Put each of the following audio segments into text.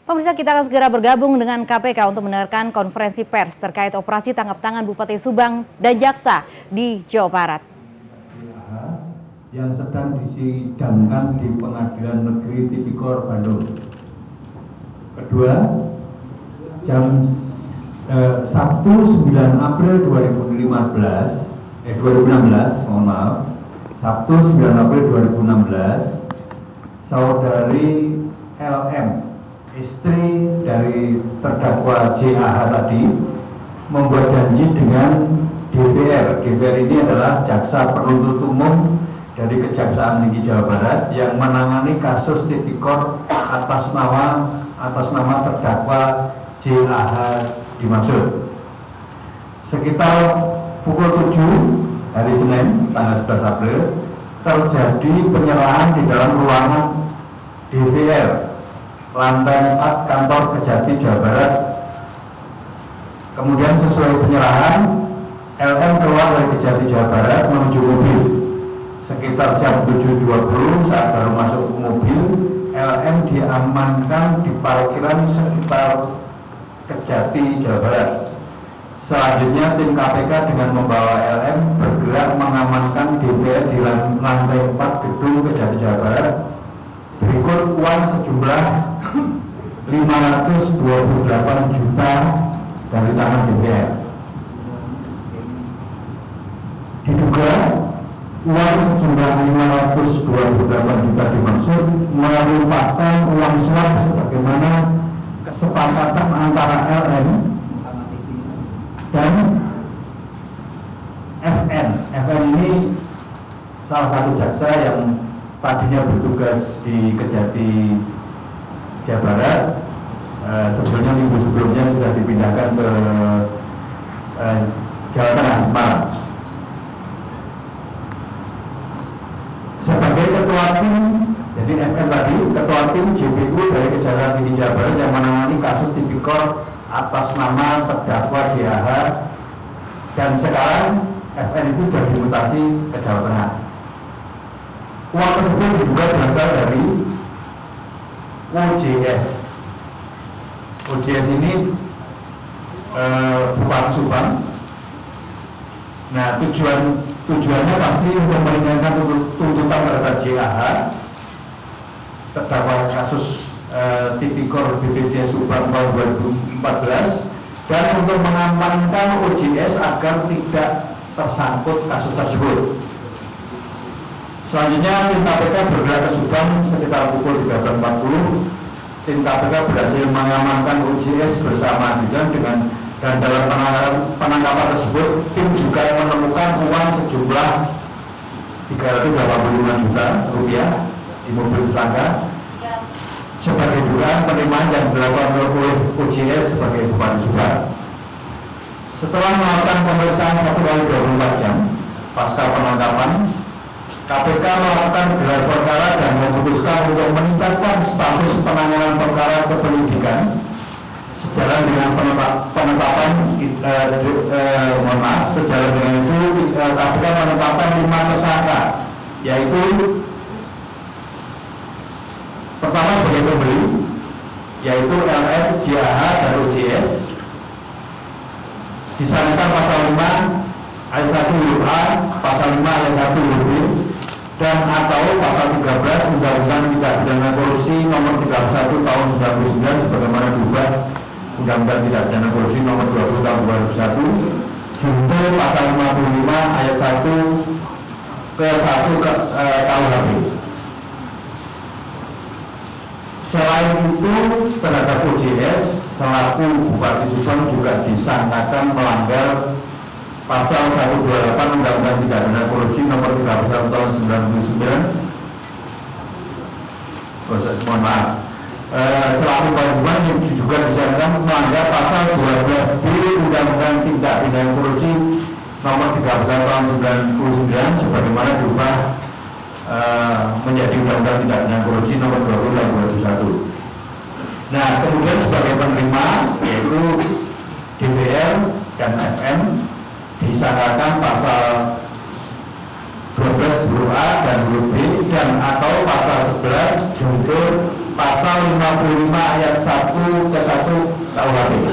Pemirsa, kita akan segera bergabung dengan KPK untuk mendengarkan konferensi pers terkait operasi tangkap tangan Bupati Subang dan Jaksa di Jawa Barat. Yang sedang disidangkan di Pengadilan Negeri Tipikor Bandung. Kedua, Sabtu 9 April 2016, Sabtu 9 April 2016, saudari LM, istri dari terdakwa JAH tadi, membuat janji dengan DPR. DPR ini adalah Jaksa Penuntut Umum dari Kejaksaan Tinggi Jawa Barat yang menangani kasus tipikor atas nama terdakwa JAH dimaksud. Sekitar pukul 7 hari Senin tanggal 11 April terjadi penyerahan di dalam ruangan DPR lantai 4 kantor Kejati Jawa Barat. Kemudian sesuai penyerahan, LM keluar dari Kejati Jawa Barat menuju mobil. Sekitar jam 7.20 saat baru masuk ke mobil, LM diamankan di parkiran sekitar Kejati Jawa Barat. Selanjutnya tim KPK dengan membawa LM bergerak mengamankan DPR di lantai 4 gedung Kejati Jawa Barat. Berikut uang sejumlah 528 juta dari tangan DPR. Diduga uang sejumlah 528 juta dimaksud merupakan uang suap sebagaimana kesepakatan antara LM dan FN. FN ini salah satu jaksa yang tadinya bertugas di Kejati Jawa Barat. Sebelumnya minggu sebelumnya sudah dipindahkan ke Jawa Tengah, Semarang. Sebagai ketua tim, jadi FN tadi, ketua tim JPU dari Kejaksaan Tinggi Jawa Barat yang menangani kasus tipikor atas nama terdakwa JAH, dan sekarang FN itu sudah dimutasi ke Jawa Tengah. Uang tersebut juga berasal dari OJS. OJS ini Bupati Subang. Nah, tujuannya pasti untuk meringankan tuntutan terhadap JAH, terdakwa kasus tipikor BPJ Subang tahun 2014, dan untuk mengamankan OJS agar tidak tersangkut kasus tersebut. Selanjutnya tim KPK bergerak ke Subang sekitar pukul 13.40. Tim KPK berhasil mengamankan OJS bersama dengan dan dalam penangkapan tersebut tim juga menemukan uang sejumlah 385 juta rupiah di mobil tersangka sebagai dugaan penerimaan yang dilakukan oleh OJS sebagai Bupati Subang. Setelah melakukan pemeriksaan 1x24 jam pasca penangkapan, KPK melakukan gelar perkara dan memutuskan untuk meningkatkan status penanganan perkara ke penyidikan sejalan dengan penetapan sejalan dengan itu KPK menetapkan 5 tersangka, yaitu pertama sebagai pembeli, yaitu LS, JAH, dan OJS, disangkakan pasal 5 ayat 1 huruf A, pasal 5 ayat 1 huruf B, dan atau pasal 13 Undang-Undang Tindak Pidana Korupsi nomor 31 tahun 1999 sebagaimana diubah Undang-Undang Tindak Pidana Korupsi nomor 20 tahun 2001, junto pasal 55 ayat 1 ke 1 KUHP. Selain itu, terhadap OJS selaku Bupati Subang juga disangkakan melanggar pasal 128 Undang-Undang Tindak Pidana Korupsi nomor 31 tahun 1999. Mohon maaf. Selaku Bupati Subang juga disangkakan melanggar pasal 12B Undang-Undang Tindak Pidana Korupsi nomor 31 tahun 1999 sebagaimana diubah menjadi Undang-Undang Tindak Pidana Korupsi nomor 20 tahun 2001. Nah, kemudian sebagai penerima yaitu DPR dan FM disangkakan pasal 12 huruf A dan huruf B dan atau pasal 11 junto pasal pasal 55 ayat 1 ke 1 KUHP.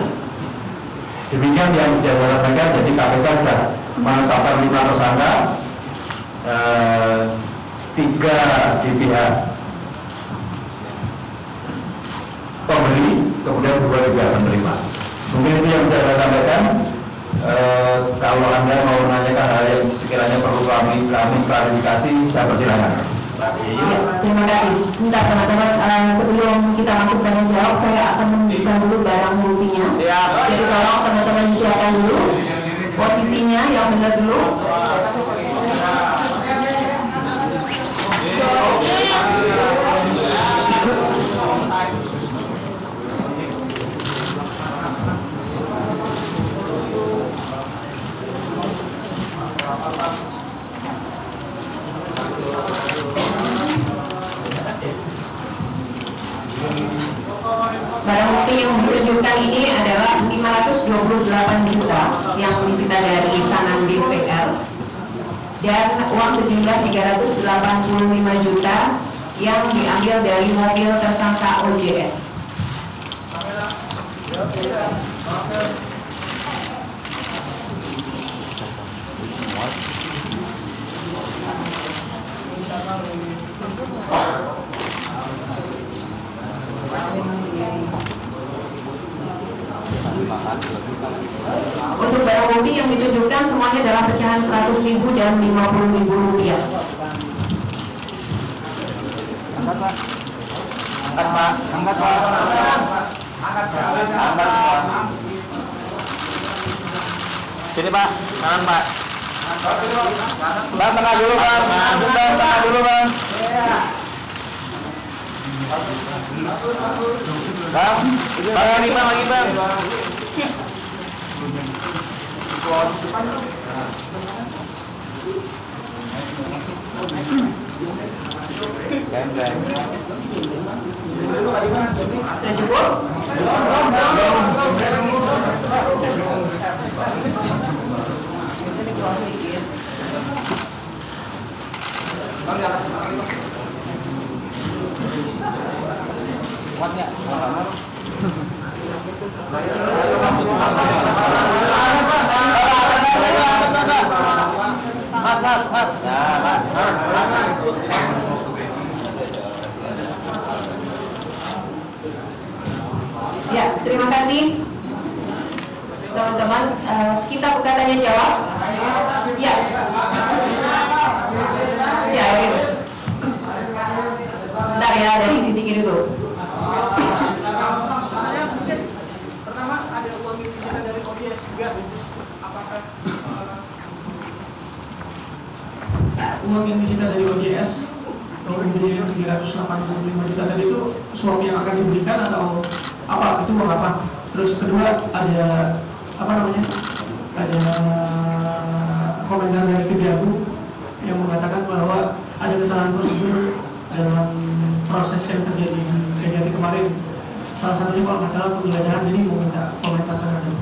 Demikian yang saya sampaikan. Jadi KPK sudah menetapkan 5 tersangka, 3 di pihak pemberi, kemudian 2 di pihak penerima. Mungkin itu yang saya sampaikan. Kalau Anda mau menanyakan hal yang sekiranya perlu kami klarifikasi, saya persilakan. Ya, terima kasih. Sebentar teman-teman, sebelum kita masuk tanya jawab, saya akan menunjukkan dulu barang buktinya. Jadi tolong teman-teman siapkan dulu posisinya yang benar dulu. Barang bukti yang ditunjukkan ini adalah 528 juta yang disita dari tangan DPR dan uang sejumlah 385 juta yang diambil dari mobil tersangka OJS. Untuk barang bukti yang ditunjukkan semuanya dalam pecahan 100.000 dan 50.000 rupiah. Angkat Pak. Angkat Pak. Angkat Pak. Angkat Pak. Sini Pak. Kanan Pak. Bang, tengah dulu Bang. Tengah dulu Bang. Bang, ini Bang lagi Bang. Sudah cukup? Ya, terima kasih teman-teman. Kita buka tanya jawab. Ya. Ya, gitu. Sebentar ya, dari sisi kiri dulu. Pertama, ada uang yang disita dari OJS juga. Apakah uang yang disita dari OJS kemudian 385 juta tadi itu suap yang akan diberikan atau apa? Itu uang apa? Terus kedua, ada apa namanya? Ada komentar dari Fidiaku yang mengatakan bahwa ada kesalahan prosedur dalam proses yang terjadi kemarin. Salah satunya kalau nggak salah penggeledahan, jadi mau minta komentar terhadap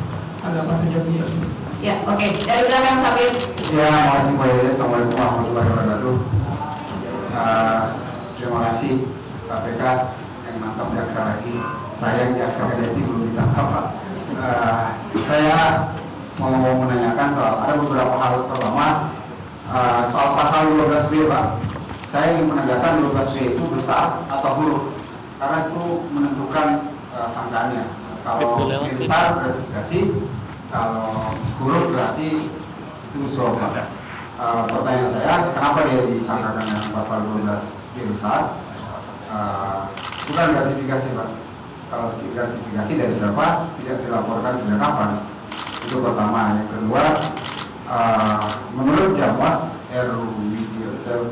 anggapan Fidiaku tersebut. Ya, oke. Dari belakang sampai. Ya, makasih Pak Yaya. Assalamualaikum warahmatullahi wabarakatuh. Terima kasih KPK yang nangkap jaksa lagi. Sayang jaksa Kejati belum ditangkap Pak. Saya mau menanyakan soal ada beberapa hal. Pertama, soal pasal 12B Pak. Saya ingin penegasan 12B itu besar atau huruf, karena itu menentukan sangkaannya. Kalau besar berarti dikasih, kalau huruf berarti itu suap. Pertanyaan saya, kenapa dia disangkakan dengan pasal 12B besar? Bukan gratifikasi Pak. Kalau gratifikasi dari siapa, tidak dilaporkan sejak kapan? Itu pertama. Yang kedua, menurut Jawas RU Video Sel